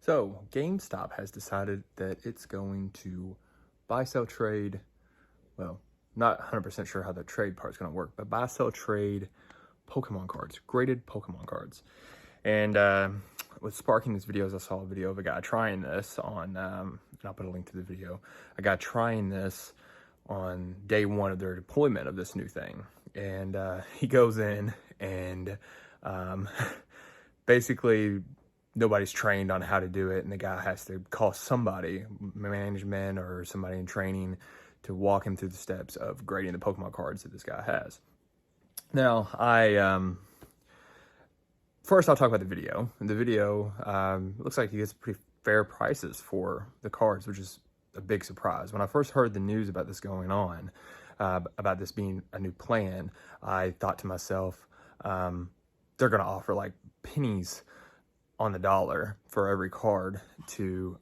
So GameStop has decided that it's going to buy, sell, trade. Well, not 100% sure how the trade part's going to work, but buy, sell, trade Pokemon cards, graded Pokemon cards. And what's sparking this video is I saw a video of a guy trying this on, and I'll put a link to the video, a guy trying this on day one of their deployment of this new thing. And he goes in and basically nobody's trained on how to do it, and the guy has to call somebody, management or somebody in training, to walk him through the steps of grading the Pokemon cards that this guy has. Now, first I'll talk about the video. The video looks like he gets pretty fair prices for the cards, which is a big surprise. When I first heard the news about this going on, about this being a new plan, I thought to myself, they're going to offer like pennies on the dollar for every card to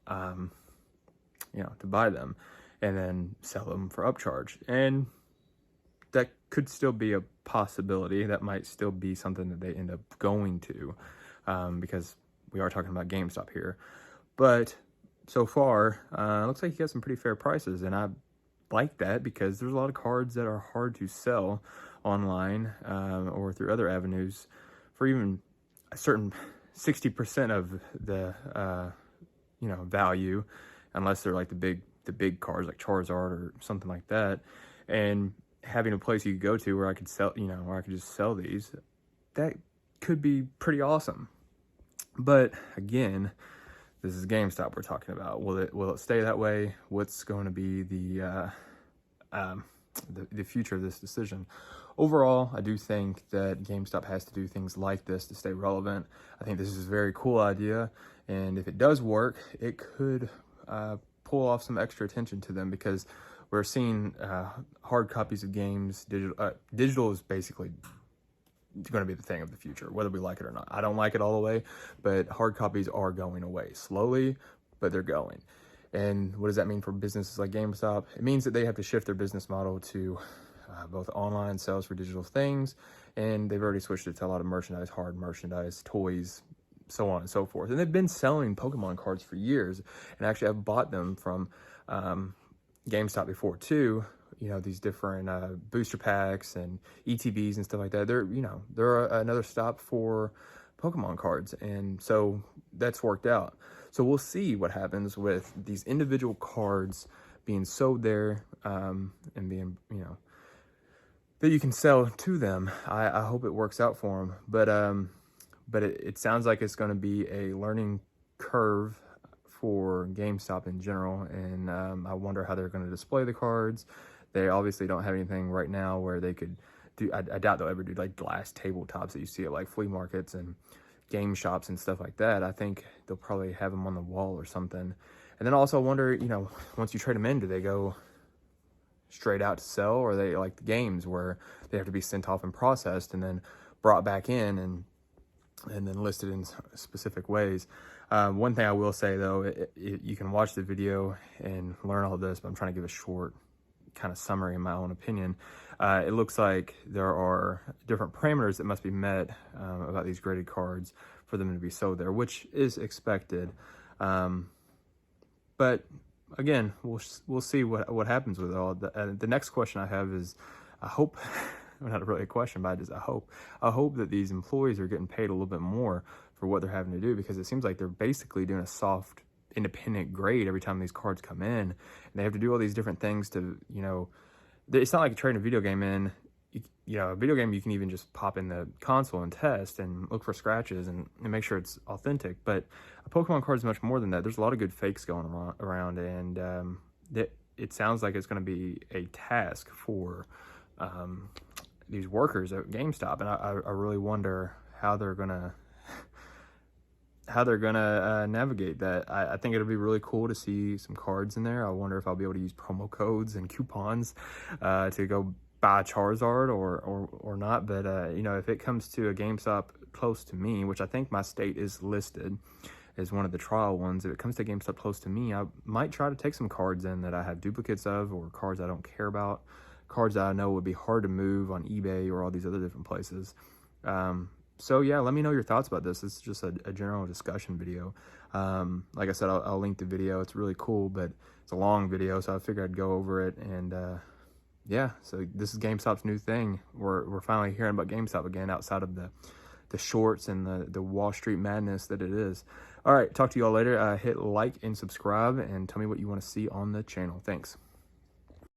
buy them and then sell them for upcharge. And that could still be a possibility. That might still be something that they end up going to, because we are talking about GameStop here. But so far, looks like he got some pretty fair prices, and I like that because there's a lot of cards that are hard to sell online or through other avenues for even a certain 60% of the value, unless they're like the big cards like Charizard or something like that. And having a place you could go to where I could sell, where I could just sell these, that could be pretty awesome. But again, this is GameStop we're talking about. Will it stay that way? What's going to be the future of this decision? Overall, I do think that GameStop has to do things like this to stay relevant. I think this is a very cool idea, and if it does work, it could pull off some extra attention to them, because we're seeing hard copies of games. Digital is basically going to be the thing of the future, whether we like it or not. I don't like it all the way, but hard copies are going away slowly, but they're going. And what does that mean for businesses like GameStop? It means that they have to shift their business model to both online sales for digital things, and they've already switched it to a lot of merchandise, hard merchandise, toys, so on and so forth. And they've been selling Pokemon cards for years, and actually I've bought them from GameStop before too. These different booster packs and ETBs and stuff like that. They're another stop for Pokemon cards, and so that's worked out. So we'll see what happens with these individual cards being sold there, and being, that you can sell to them. I hope it works out for them, but it sounds like it's going to be a learning curve for GameStop in general, and I wonder how they're going to display the cards. They obviously don't have anything right now where they could do, I doubt they'll ever do like glass tabletops that you see at like flea markets and game shops and stuff like that. I think they'll probably have them on the wall or something. And then also wonder, once you trade them in, do they go straight out to sell, or are they like the games where they have to be sent off and processed and then brought back in and then listed in specific ways? One thing I will say though, you can watch the video and learn all this, but I'm trying to give a short kind of summary in my own opinion. It looks like there are different parameters that must be met about these graded cards for them to be sold there, which is expected. But again, we'll see what happens with it all. The next question I have is, I hope, not really a question, but I hope that these employees are getting paid a little bit more for what they're having to do, because it seems like they're basically doing a soft independent grade every time these cards come in, and they have to do all these different things to, it's not like trading a video game in. A video game you can even just pop in the console and test and look for scratches and make sure it's authentic, but a Pokemon card is much more than that. There's a lot of good fakes going around, and it sounds like it's going to be a task for these workers at GameStop, and I really wonder how they're gonna navigate that. I think it'll be really cool to see some cards in there. I wonder if I'll be able to use promo codes and coupons to go buy Charizard or not. But if it comes to a GameStop close to me, which I think my state is listed as one of the trial ones, if it comes to GameStop close to me, I might try to take some cards in that I have duplicates of, or cards I don't care about, cards that I know would be hard to move on eBay or all these other different places. So yeah, let me know your thoughts about this. It's just a general discussion video. Like I said, I'll link the video. It's really cool, but it's a long video, so I figured I'd go over it. And yeah, so this is GameStop's new thing. We're finally hearing about GameStop again, outside of the shorts and the Wall Street madness that it is. All right, talk to you all later. Hit like and subscribe, and tell me what you want to see on the channel. Thanks.